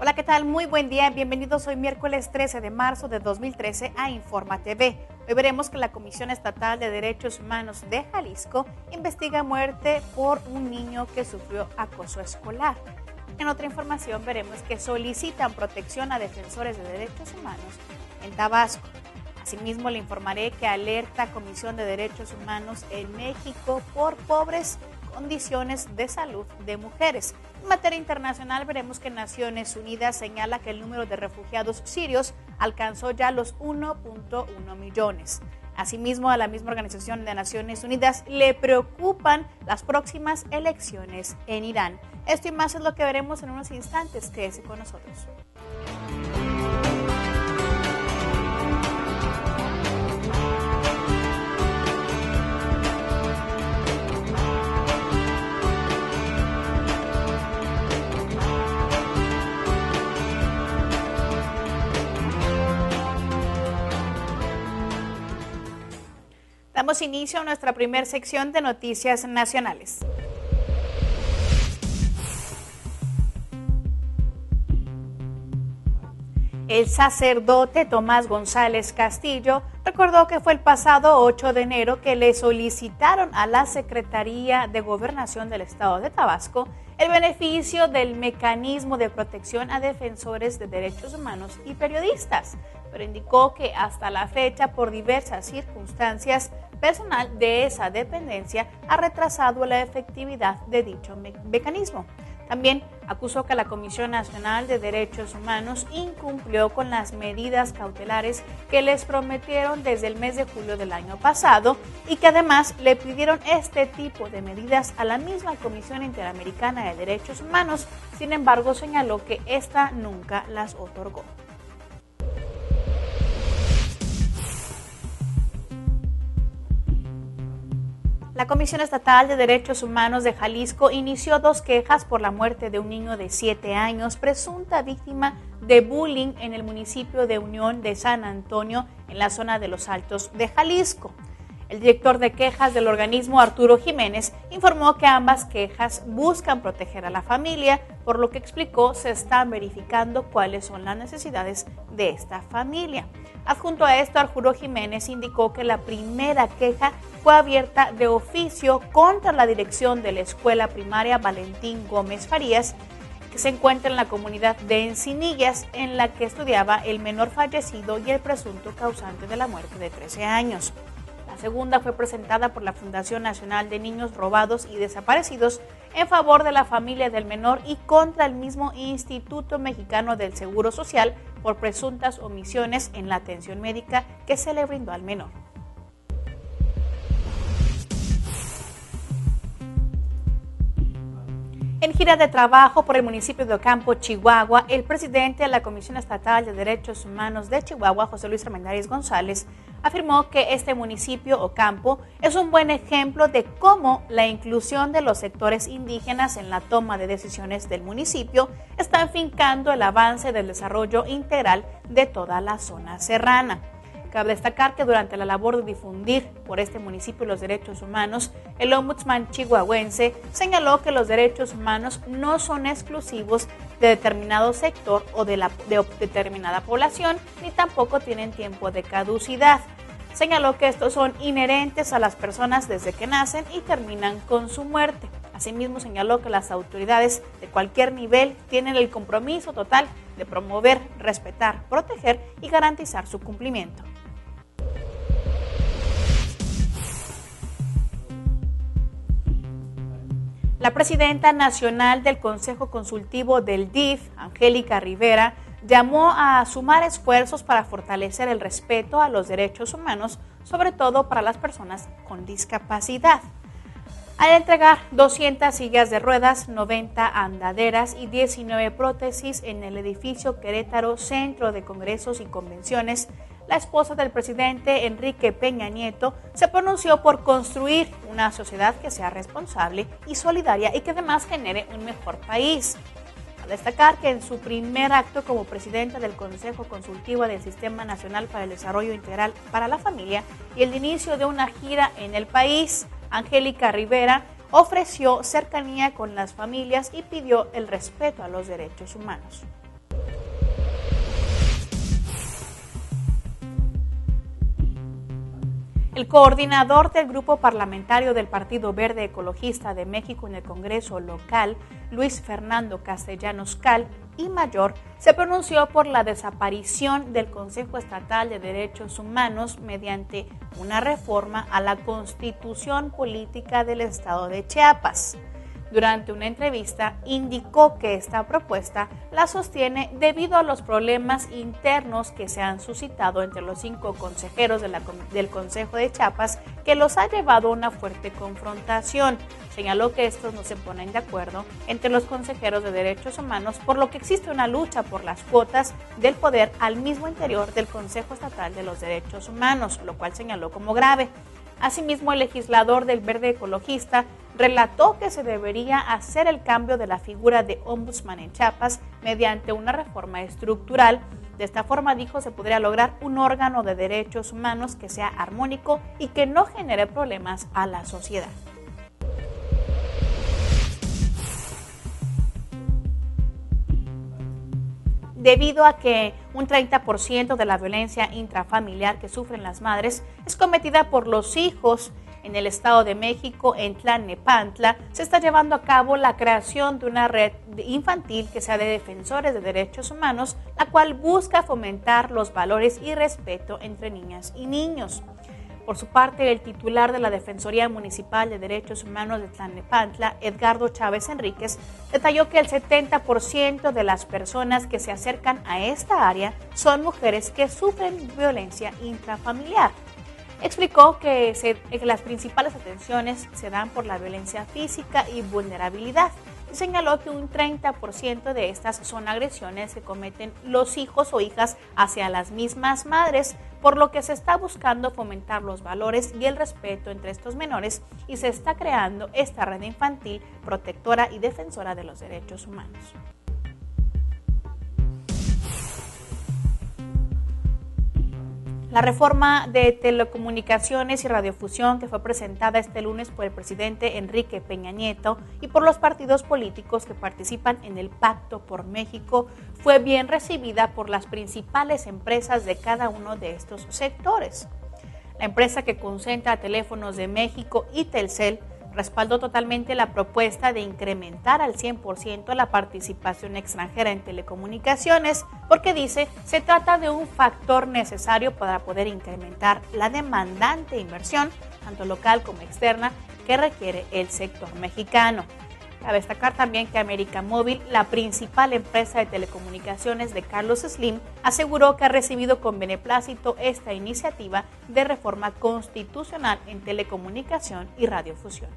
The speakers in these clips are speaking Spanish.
Hola, ¿qué tal? Muy buen día. Bienvenidos hoy miércoles 13 de marzo de 2013 a Informa TV. Hoy veremos que la Comisión Estatal de Derechos Humanos de Jalisco investiga muerte por un niño que sufrió acoso escolar. En otra información veremos que solicitan protección a defensores de derechos humanos en Tabasco. Asimismo, le informaré que alerta Comisión de Derechos Humanos en México por pobres condiciones de salud de mujeres. En materia internacional, veremos que Naciones Unidas señala que el número de refugiados sirios alcanzó ya los 1.1 millones. Asimismo, a la misma Organización de Naciones Unidas le preocupan las próximas elecciones en Irán. Esto y más es lo que veremos en unos instantes. Quédese con nosotros. Damos inicio a nuestra primera sección de noticias nacionales. El sacerdote Tomás González Castillo recordó que fue el pasado 8 de enero que le solicitaron a la Secretaría de Gobernación del Estado de Tabasco el beneficio del mecanismo de protección a defensores de derechos humanos y periodistas, pero indicó que hasta la fecha, por diversas circunstancias, personal de esa dependencia ha retrasado la efectividad de dicho mecanismo. También acusó que la Comisión Nacional de Derechos Humanos incumplió con las medidas cautelares que les prometieron desde el mes de julio del año pasado y que además le pidieron este tipo de medidas a la misma Comisión Interamericana de Derechos Humanos. Sin embargo, señaló que esta nunca las otorgó. La Comisión Estatal de Derechos Humanos de Jalisco inició 2 quejas por la muerte de un niño de 7 años, presunta víctima de bullying en el municipio de Unión de San Antonio, en la zona de Los Altos de Jalisco. El director de quejas del organismo, Arturo Jiménez, informó que ambas quejas buscan proteger a la familia, por lo que explicó se están verificando cuáles son las necesidades de esta familia. Adjunto a esto, Arturo Jiménez indicó que la primera queja fue abierta de oficio contra la dirección de la escuela primaria Valentín Gómez Farías, que se encuentra en la comunidad de Encinillas, en la que estudiaba el menor fallecido y el presunto causante de la muerte de 13 años. La segunda fue presentada por la Fundación Nacional de Niños Robados y Desaparecidos en favor de la familia del menor y contra el mismo Instituto Mexicano del Seguro Social por presuntas omisiones en la atención médica que se le brindó al menor. En gira de trabajo por el municipio de Ocampo, Chihuahua, el presidente de la Comisión Estatal de Derechos Humanos de Chihuahua, José Luis Armendáriz González, afirmó que este municipio, Ocampo, es un buen ejemplo de cómo la inclusión de los sectores indígenas en la toma de decisiones del municipio está afincando el avance del desarrollo integral de toda la zona serrana. Cabe destacar que durante la labor de difundir por este municipio los derechos humanos, el ombudsman chihuahuense señaló que los derechos humanos no son exclusivos de determinado sector o de determinada población, ni tampoco tienen tiempo de caducidad. Señaló que estos son inherentes a las personas desde que nacen y terminan con su muerte. Asimismo, señaló que las autoridades de cualquier nivel tienen el compromiso total de promover, respetar, proteger y garantizar su cumplimiento. La presidenta nacional del Consejo Consultivo del DIF, Angélica Rivera, llamó a sumar esfuerzos para fortalecer el respeto a los derechos humanos, sobre todo para las personas con discapacidad. Al entregar 200 sillas de ruedas, 90 andaderas y 19 prótesis en el edificio Querétaro Centro de Congresos y Convenciones, la esposa del presidente Enrique Peña Nieto se pronunció por construir una sociedad que sea responsable y solidaria y que además genere un mejor país. A destacar que en su primer acto como presidenta del Consejo Consultivo del Sistema Nacional para el Desarrollo Integral para la Familia y el inicio de una gira en el país, Angélica Rivera ofreció cercanía con las familias y pidió el respeto a los derechos humanos. El coordinador del grupo parlamentario del Partido Verde Ecologista de México en el Congreso local, Luis Fernando Castellanos Cal y Mayor, se pronunció por la desaparición del Consejo Estatal de Derechos Humanos mediante una reforma a la Constitución Política del Estado de Chiapas. Durante una entrevista, indicó que esta propuesta la sostiene debido a los problemas internos que se han suscitado entre los 5 consejeros del Consejo de Chiapas, que los ha llevado a una fuerte confrontación. Señaló que estos no se ponen de acuerdo entre los consejeros de derechos humanos, por lo que existe una lucha por las cuotas del poder al mismo interior del Consejo Estatal de los Derechos Humanos, lo cual señaló como grave. Asimismo, el legislador del Verde Ecologista relató que se debería hacer el cambio de la figura de ombudsman en Chiapas mediante una reforma estructural. De esta forma, dijo, se podría lograr un órgano de derechos humanos que sea armónico y que no genere problemas a la sociedad. Debido a que un 30% de la violencia intrafamiliar que sufren las madres es cometida por los hijos, en el Estado de México, en Tlalnepantla, se está llevando a cabo la creación de una red infantil que sea de defensores de derechos humanos, la cual busca fomentar los valores y respeto entre niñas y niños. Por su parte, el titular de la Defensoría Municipal de Derechos Humanos de Tlalnepantla, Edgardo Chávez Enríquez, detalló que el 70% de las personas que se acercan a esta área son mujeres que sufren violencia intrafamiliar. Explicó que las principales atenciones se dan por la violencia física y vulnerabilidad. Y señaló que un 30% de estas son agresiones que cometen los hijos o hijas hacia las mismas madres, por lo que se está buscando fomentar los valores y el respeto entre estos menores y se está creando esta red infantil protectora y defensora de los derechos humanos. La reforma de telecomunicaciones y radiofusión que fue presentada este lunes por el presidente Enrique Peña Nieto y por los partidos políticos que participan en el Pacto por México fue bien recibida por las principales empresas de cada uno de estos sectores. La empresa que concentra Teléfonos de México y Telcel respaldó totalmente la propuesta de incrementar al 100% la participación extranjera en telecomunicaciones, porque dice se trata de un factor necesario para poder incrementar la demandante inversión, tanto local como externa, que requiere el sector mexicano. Cabe destacar también que América Móvil, la principal empresa de telecomunicaciones de Carlos Slim, aseguró que ha recibido con beneplácito esta iniciativa de reforma constitucional en telecomunicación y radiofusión.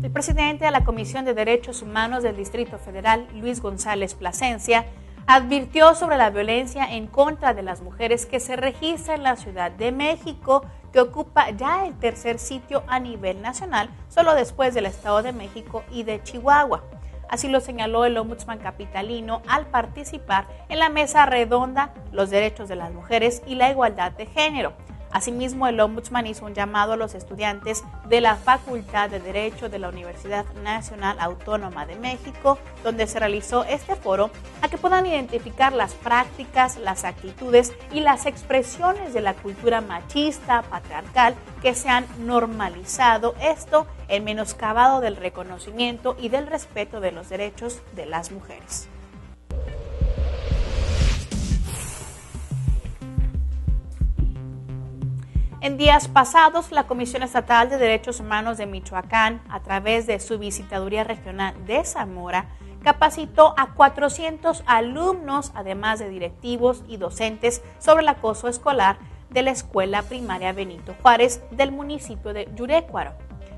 El presidente de la Comisión de Derechos Humanos del Distrito Federal, Luis González Plasencia, advirtió sobre la violencia en contra de las mujeres que se registra en la Ciudad de México, que ocupa ya el tercer sitio a nivel nacional, solo después del Estado de México y de Chihuahua. Así lo señaló el ombudsman capitalino al participar en la mesa redonda Los derechos de las mujeres y la igualdad de género. Asimismo, el ombudsman hizo un llamado a los estudiantes de la Facultad de Derecho de la Universidad Nacional Autónoma de México, donde se realizó este foro, a que puedan identificar las prácticas, las actitudes y las expresiones de la cultura machista, patriarcal, que se han normalizado, esto en menoscabado del reconocimiento y del respeto de los derechos de las mujeres. En días pasados, la Comisión Estatal de Derechos Humanos de Michoacán, a través de su Visitaduría Regional de Zamora, capacitó a 400 alumnos, además de directivos y docentes, sobre el acoso escolar de la Escuela Primaria Benito Juárez del municipio de Yurécuaro.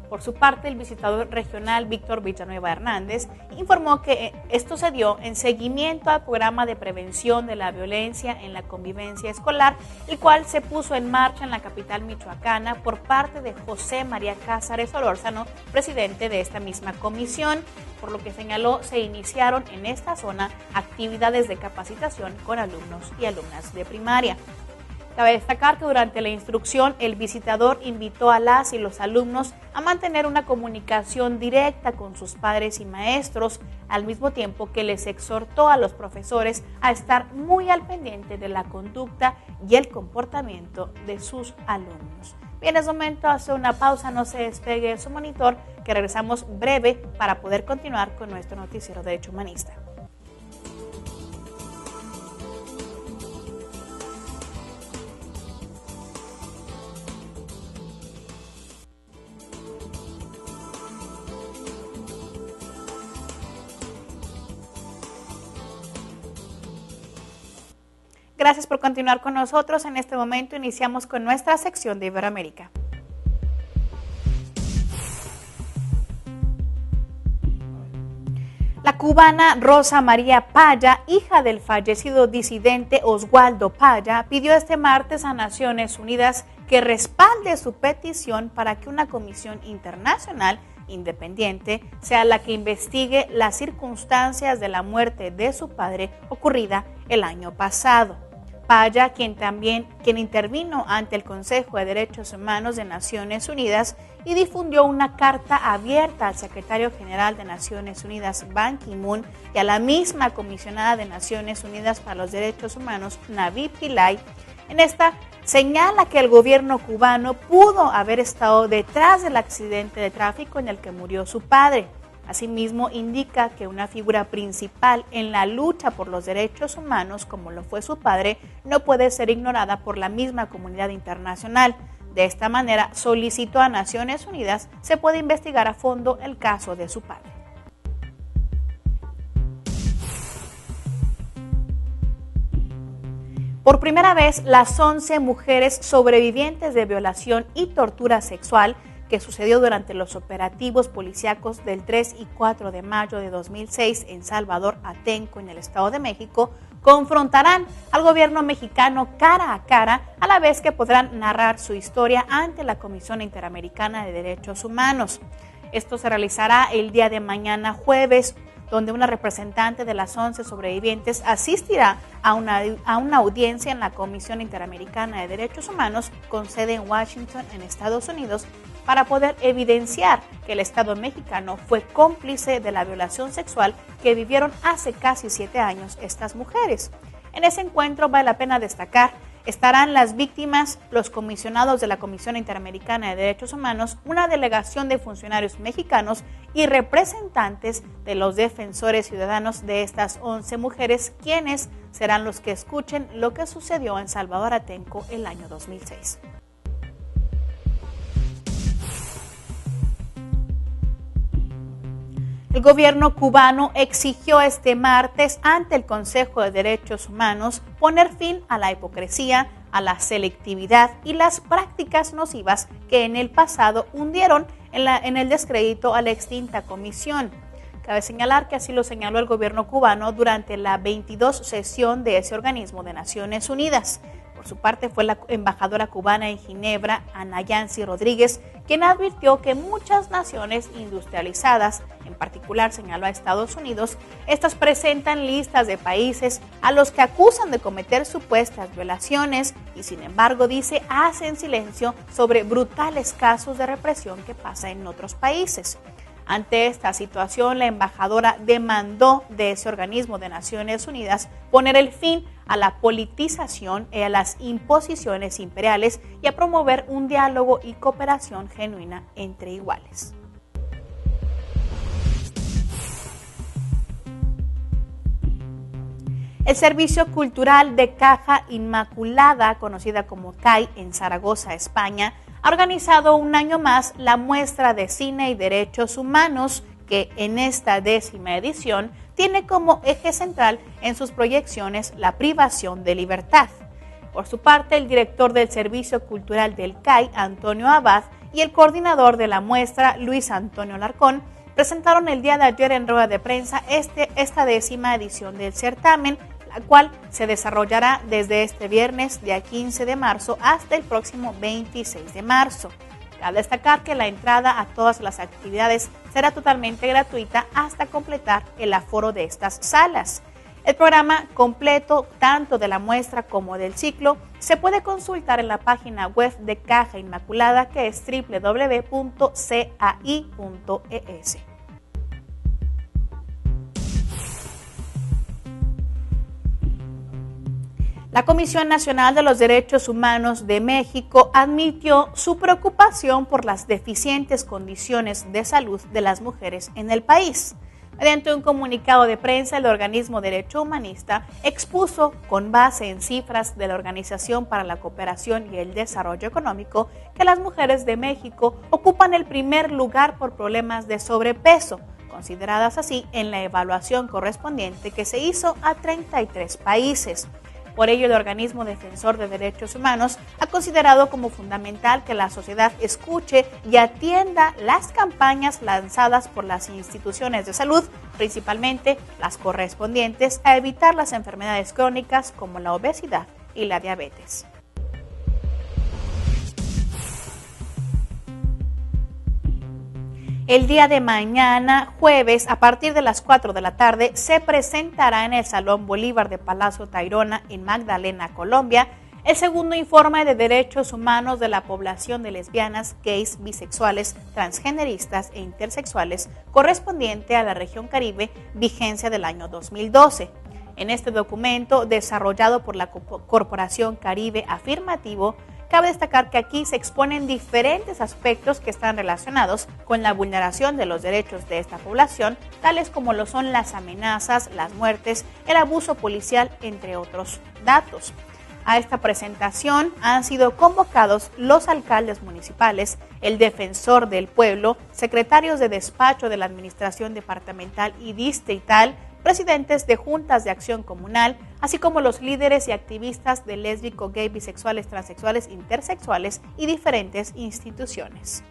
Por su parte, el visitador regional Víctor Villanueva Hernández informó que esto se dio en seguimiento al programa de prevención de la violencia en la convivencia escolar, el cual se puso en marcha en la capital michoacana por parte de José María Cázares Solórzano, presidente de esta misma comisión, por lo que señaló se iniciaron en esta zona actividades de capacitación con alumnos y alumnas de primaria. Cabe destacar que durante la instrucción el visitador invitó a las y los alumnos a mantener una comunicación directa con sus padres y maestros, al mismo tiempo que les exhortó a los profesores a estar muy al pendiente de la conducta y el comportamiento de sus alumnos. Bien, es momento de hacer una pausa, no se despegue de su monitor, que regresamos breve para poder continuar con nuestro noticiero Derecho Humanista. Gracias por continuar con nosotros. En este momento iniciamos con nuestra sección de Iberoamérica. La cubana Rosa María Paya, hija del fallecido disidente Oswaldo Paya, pidió este martes a Naciones Unidas que respalde su petición para que una comisión internacional independiente sea la que investigue las circunstancias de la muerte de su padre ocurrida el año pasado. Paya, quien intervino ante el Consejo de Derechos Humanos de Naciones Unidas y difundió una carta abierta al secretario general de Naciones Unidas, Ban Ki-moon, y a la misma comisionada de Naciones Unidas para los Derechos Humanos, Navid Pillay. En esta señala que el gobierno cubano pudo haber estado detrás del accidente de tráfico en el que murió su padre. Asimismo, indica que una figura principal en la lucha por los derechos humanos, como lo fue su padre, no puede ser ignorada por la misma comunidad internacional. De esta manera, solicitó a Naciones Unidas se pueda investigar a fondo el caso de su padre. Por primera vez, las 11 mujeres sobrevivientes de violación y tortura sexual que sucedió durante los operativos policíacos del 3 y 4 de mayo de 2006 en Salvador Atenco, en el Estado de México, confrontarán al gobierno mexicano cara a cara, a la vez que podrán narrar su historia ante la Comisión Interamericana de Derechos Humanos. Esto se realizará el día de mañana jueves, donde una representante de las 11 sobrevivientes asistirá a una audiencia en la Comisión Interamericana de Derechos Humanos con sede en Washington, en Estados Unidos, para poder evidenciar que el Estado mexicano fue cómplice de la violación sexual que vivieron hace casi 7 años estas mujeres. En ese encuentro vale la pena destacar, estarán las víctimas, los comisionados de la Comisión Interamericana de Derechos Humanos, una delegación de funcionarios mexicanos y representantes de los defensores ciudadanos de estas 11 mujeres, quienes serán los que escuchen lo que sucedió en Salvador Atenco el año 2006. El gobierno cubano exigió este martes ante el Consejo de Derechos Humanos poner fin a la hipocresía, a la selectividad y las prácticas nocivas que en el pasado hundieron en el descrédito a la extinta comisión. Cabe señalar que así lo señaló el gobierno cubano durante la 22 sesión de ese organismo de Naciones Unidas. Por su parte, fue la embajadora cubana en Ginebra, Ana Yancy Rodríguez, quien advirtió que muchas naciones industrializadas, en particular señaló a Estados Unidos, estas presentan listas de países a los que acusan de cometer supuestas violaciones y, sin embargo, dice, hacen silencio sobre brutales casos de represión que pasa en otros países. Ante esta situación, la embajadora demandó de ese organismo de Naciones Unidas poner el fin a la politización y a las imposiciones imperiales y a promover un diálogo y cooperación genuina entre iguales. El Servicio Cultural de Caja Inmaculada, conocida como CAI en Zaragoza, España, ha organizado un año más la muestra de cine y derechos humanos que en esta 10ª edición tiene como eje central en sus proyecciones la privación de libertad. Por su parte, el director del Servicio Cultural del CAI, Antonio Abad, y el coordinador de la muestra, Luis Antonio Larcón, presentaron el día de ayer en rueda de prensa esta 10ª edición del certamen, la cual se desarrollará desde este viernes, día 15 de marzo, hasta el próximo 26 de marzo. Cabe destacar que la entrada a todas las actividades será totalmente gratuita hasta completar el aforo de estas salas. El programa completo, tanto de la muestra como del ciclo, se puede consultar en la página web de Caja Inmaculada, que es www.cai.es. La Comisión Nacional de los Derechos Humanos de México admitió su preocupación por las deficientes condiciones de salud de las mujeres en el país. Mediante un comunicado de prensa, el organismo Derecho Humanista expuso, con base en cifras de la Organización para la Cooperación y el Desarrollo Económico, que las mujeres de México ocupan el primer lugar por problemas de sobrepeso, consideradas así en la evaluación correspondiente que se hizo a 33 países. Por ello, el organismo defensor de derechos humanos ha considerado como fundamental que la sociedad escuche y atienda las campañas lanzadas por las instituciones de salud, principalmente las correspondientes a evitar las enfermedades crónicas como la obesidad y la diabetes. El día de mañana, jueves, a partir de las 4 de la tarde, se presentará en el Salón Bolívar de Palacio Tayrona, en Magdalena, Colombia, el segundo informe de derechos humanos de la población de lesbianas, gays, bisexuales, transgeneristas e intersexuales, correspondiente a la región Caribe, vigencia del año 2012. En este documento, desarrollado por la Corporación Caribe Afirmativo, cabe destacar que aquí se exponen diferentes aspectos que están relacionados con la vulneración de los derechos de esta población, tales como lo son las amenazas, las muertes, el abuso policial, entre otros datos. A esta presentación han sido convocados los alcaldes municipales, el defensor del pueblo, secretarios de despacho de la administración departamental y distrital, presidentes de juntas de acción comunal, así como los líderes y activistas de lésbico, gay, bisexuales, transexuales, intersexuales y diferentes instituciones.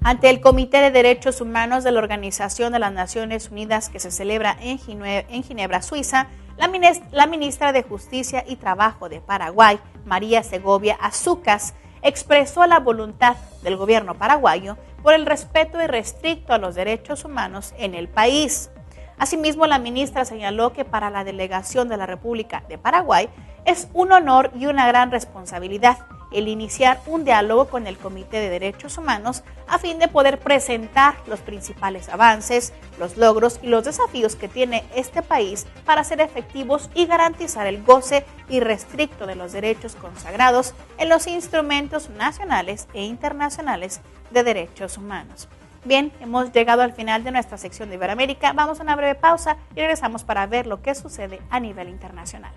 Ante el Comité de Derechos Humanos de la Organización de las Naciones Unidas, que se celebra en Ginebra, Suiza, la ministra de Justicia y Trabajo de Paraguay, María Segovia Azucas, expresó la voluntad del gobierno paraguayo por el respeto irrestricto a los derechos humanos en el país. Asimismo, la ministra señaló que para la delegación de la República de Paraguay es un honor y una gran responsabilidad el iniciar un diálogo con el Comité de Derechos Humanos a fin de poder presentar los principales avances, los logros y los desafíos que tiene este país para ser efectivos y garantizar el goce irrestricto de los derechos consagrados en los instrumentos nacionales e internacionales de derechos humanos. Bien, hemos llegado al final de nuestra sección de Iberoamérica. Vamos a una breve pausa y regresamos para ver lo que sucede a nivel internacional.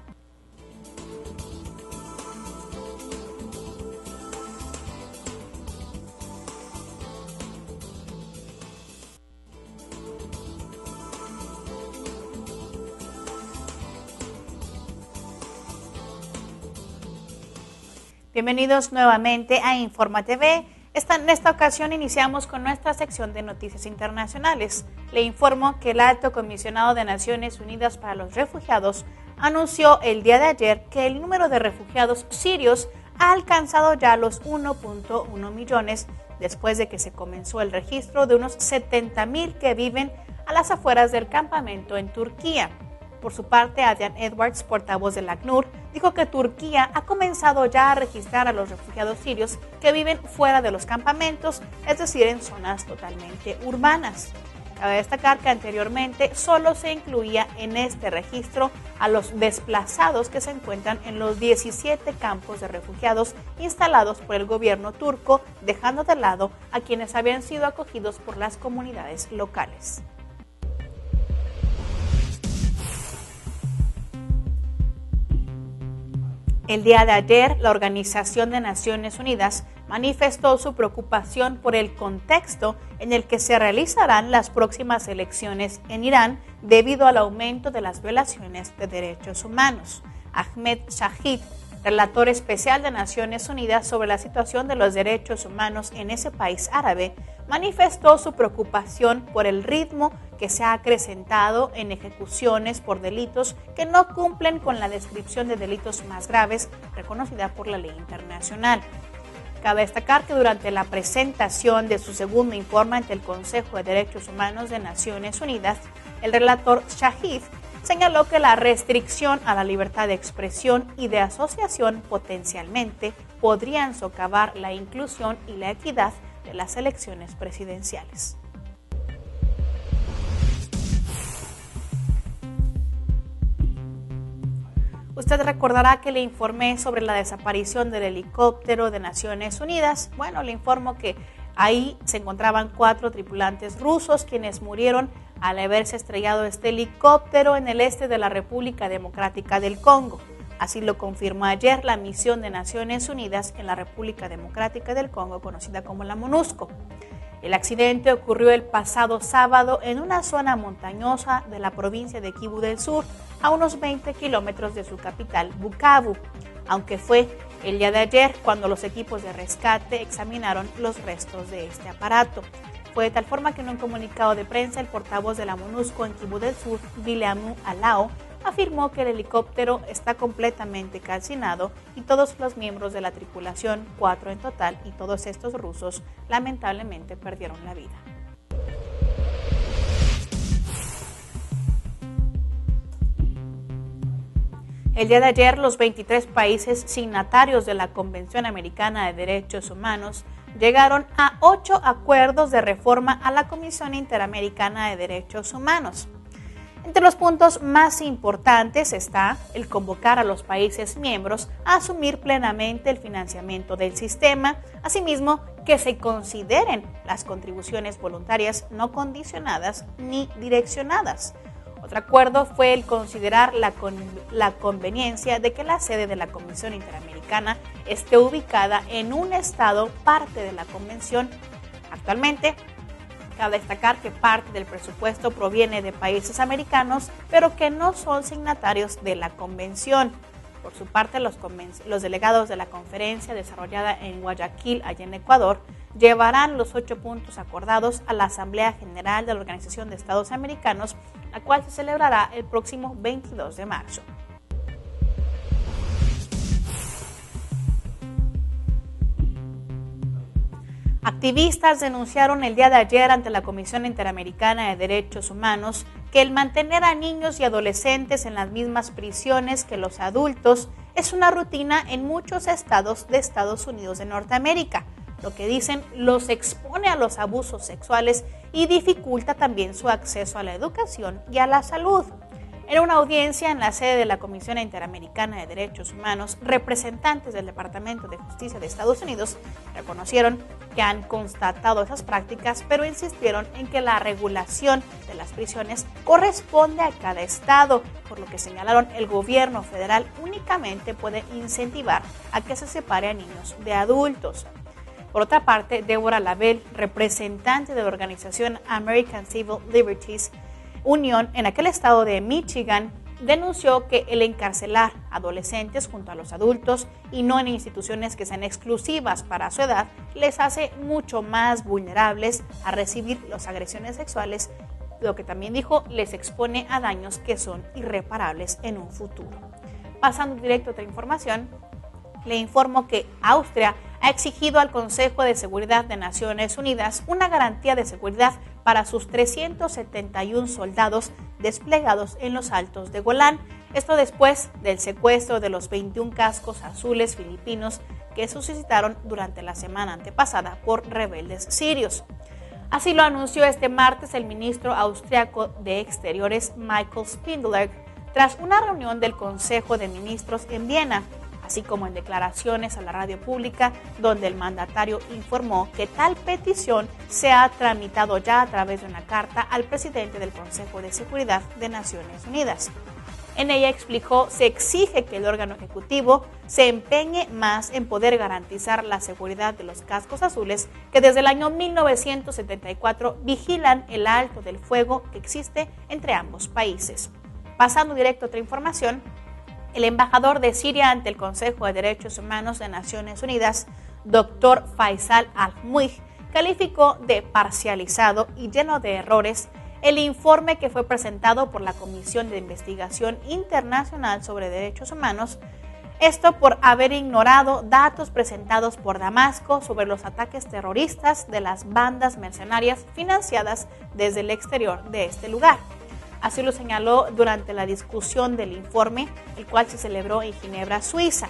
Bienvenidos nuevamente a Informa TV. En esta ocasión iniciamos con nuestra sección de noticias internacionales. Le informo que el Alto Comisionado de Naciones Unidas para los Refugiados anunció el día de ayer que el número de refugiados sirios ha alcanzado ya los 1.1 millones después de que se comenzó el registro de unos 70,000 que viven a las afueras del campamento en Turquía. Por su parte, Adrian Edwards, portavoz del ACNUR, dijo que Turquía ha comenzado ya a registrar a los refugiados sirios que viven fuera de los campamentos, es decir, en zonas totalmente urbanas. Cabe destacar que anteriormente solo se incluía en este registro a los desplazados que se encuentran en los 17 campos de refugiados instalados por el gobierno turco, dejando de lado a quienes habían sido acogidos por las comunidades locales. El día de ayer, la Organización de Naciones Unidas manifestó su preocupación por el contexto en el que se realizarán las próximas elecciones en Irán debido al aumento de las violaciones de derechos humanos. Ahmed Shahid, relator especial de Naciones Unidas sobre la situación de los derechos humanos en ese país árabe, manifestó su preocupación por el ritmo que se ha acrecentado en ejecuciones por delitos que no cumplen con la descripción de delitos más graves reconocida por la ley internacional. Cabe destacar que durante la presentación de su segundo informe ante el Consejo de Derechos Humanos de Naciones Unidas, el relator Shahid señaló que la restricción a la libertad de expresión y de asociación potencialmente podrían socavar la inclusión y la equidad de las elecciones presidenciales. Usted recordará que le informé sobre la desaparición del helicóptero de Naciones Unidas. Bueno, le informo que ahí se encontraban 4 tripulantes rusos quienes murieron al haberse estrellado este helicóptero en el este de la República Democrática del Congo. Así lo confirmó ayer la misión de Naciones Unidas en la República Democrática del Congo, conocida como la MONUSCO. El accidente ocurrió el pasado sábado en una zona montañosa de la provincia de Kivu del Sur, a unos 20 kilómetros de su capital, Bukavu, aunque fue el día de ayer cuando los equipos de rescate examinaron los restos de este aparato. Fue de tal forma que en un comunicado de prensa el portavoz de la MONUSCO en Kivu del Sur, Bileamu Alao, afirmó que el helicóptero está completamente calcinado y todos los miembros de la tripulación, 4 en total, y todos estos rusos, lamentablemente perdieron la vida. El día de ayer, los 23 países signatarios de la Convención Americana de Derechos Humanos llegaron a 8 acuerdos de reforma a la Comisión Interamericana de Derechos Humanos. Entre los puntos más importantes está el convocar a los países miembros a asumir plenamente el financiamiento del sistema, asimismo que se consideren las contribuciones voluntarias no condicionadas ni direccionadas. Otro acuerdo fue el considerar la conveniencia de que la sede de la Comisión Interamericana esté ubicada en un estado parte de la convención. Actualmente, cabe destacar que parte del presupuesto proviene de países americanos, pero que no son signatarios de la convención. Por su parte, los delegados de la conferencia desarrollada en Guayaquil, allá en Ecuador, llevarán los 8 puntos acordados a la Asamblea General de la Organización de Estados Americanos, la cual se celebrará el próximo 22 de marzo. Activistas denunciaron el día de ayer ante la Comisión Interamericana de Derechos Humanos que el mantener a niños y adolescentes en las mismas prisiones que los adultos es una rutina en muchos estados de Estados Unidos de Norteamérica. Lo que dicen los expone a los abusos sexuales y dificulta también su acceso a la educación y a la salud. En una audiencia en la sede de la Comisión Interamericana de Derechos Humanos, representantes del Departamento de Justicia de Estados Unidos reconocieron que han constatado esas prácticas, pero insistieron en que la regulación de las prisiones corresponde a cada estado, por lo que señalaron el gobierno federal únicamente puede incentivar a que se separe a niños de adultos. Por otra parte, Deborah Lavelle, representante de la organización American Civil Liberties Union en aquel estado de Michigan, denunció que el encarcelar adolescentes junto a los adultos y no en instituciones que sean exclusivas para su edad les hace mucho más vulnerables a recibir las agresiones sexuales, lo que también dijo les expone a daños que son irreparables en un futuro. Pasando directo a otra información, le informo que Austria ha exigido al Consejo de Seguridad de Naciones Unidas una garantía de seguridad para sus 371 soldados desplegados en los Altos de Golán. Esto después del secuestro de los 21 cascos azules filipinos que suscitaron durante la semana antepasada por rebeldes sirios. Así lo anunció este martes el ministro austriaco de Exteriores Michael Spindler tras una reunión del Consejo de Ministros en Viena, así como en declaraciones a la radio pública, donde el mandatario informó que tal petición se ha tramitado ya a través de una carta al presidente del Consejo de Seguridad de Naciones Unidas. En ella explicó, se exige que el órgano ejecutivo se empeñe más en poder garantizar la seguridad de los cascos azules que desde el año 1974 vigilan el alto del fuego que existe entre ambos países. Pasando directo a otra información, el embajador de Siria ante el Consejo de Derechos Humanos de Naciones Unidas, Dr. Faisal Al-Muig, calificó de parcializado y lleno de errores el informe que fue presentado por la Comisión de Investigación Internacional sobre Derechos Humanos, Esto por haber ignorado datos presentados por Damasco sobre los ataques terroristas de las bandas mercenarias financiadas desde el exterior de este lugar. Así lo señaló durante la discusión del informe, el cual se celebró en Ginebra, Suiza.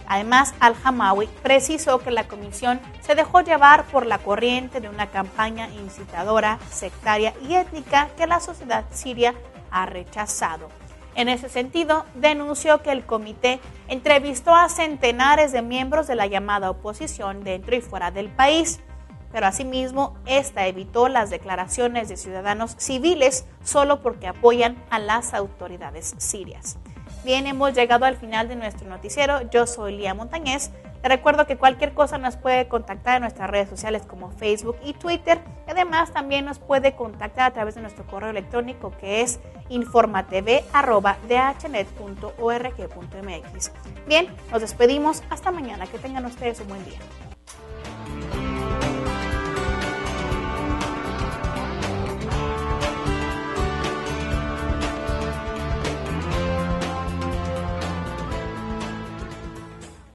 Además, Al-Hamawi precisó que la comisión se dejó llevar por la corriente de una campaña incitadora, sectaria y étnica que la sociedad siria ha rechazado. En ese sentido, denunció que el comité entrevistó a centenares de miembros de la llamada oposición dentro y fuera del país, pero asimismo, esta evitó las declaraciones de ciudadanos civiles solo porque apoyan a las autoridades sirias. Bien, hemos llegado al final de nuestro noticiero. Yo soy Lía Montañez. Te recuerdo que cualquier cosa nos puede contactar en nuestras redes sociales como Facebook y Twitter. Además, también nos puede contactar a través de nuestro correo electrónico que es informatv@dhnet.org.mx. Bien, nos despedimos. Hasta mañana. Que tengan ustedes un buen día.